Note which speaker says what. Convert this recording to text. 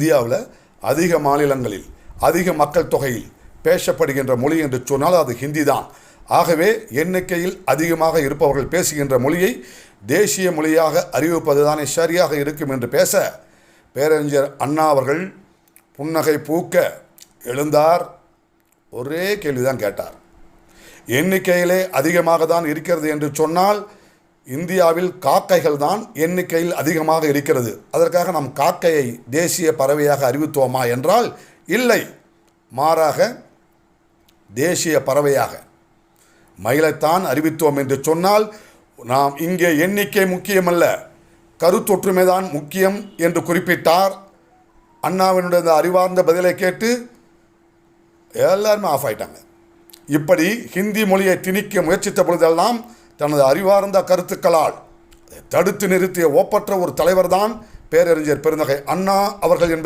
Speaker 1: இந்தியாவில் அதிக மாநிலங்களில் அதிக மக்கள் தொகையில் பேசப்படுகின்ற மொழி என்று சொன்னால் அது ஹிந்தி தான். ஆகவே எண்ணிக்கையில் அதிகமாக இருப்பவர்கள் பேசுகின்ற மொழியை தேசிய மொழியாக அறிவிப்பது தானே சரியாக இருக்கும் என்று பேச பேரறிஞர் அண்ணா அவர்கள் புன்னகை பூக்க எழுந்தார். ஒரே கேள்விதான் கேட்டார். எண்ணிக்கையிலே அதிகமாக தான் இருக்கிறது என்று சொன்னால் இந்தியாவில் காக்கைகள் தான் எண்ணிக்கையில் அதிகமாக இருக்கிறது. அதற்காக நாம் காக்கையை தேசிய பறவையாக அறிவித்தோமா என்றால் இல்லை. மாறாக தேசிய பறவையாக மயிலைத்தான் அறிவித்தோம் என்று சொன்னால் நாம் இங்கே எண்ணிக்கை முக்கியமல்ல, கருத்தொற்றுமை தான் முக்கியம் என்று குறிப்பிட்டார். அண்ணாவினுடைய அந்த அறிவார்ந்த பதிலை கேட்டு எல்லாருமே ஆஃப் ஆயிட்டாங்க. இப்படி ஹிந்தி மொழியை திணிக்க முயற்சித்த பொழுதெல்லாம் தனது அறிவார்ந்த கருத்துக்களால் தடுத்து நிறுத்திய ஒப்பற்ற ஒரு தலைவர் தான் பேரறிஞர் பெருந்தகை அண்ணா அவர்கள் என்பது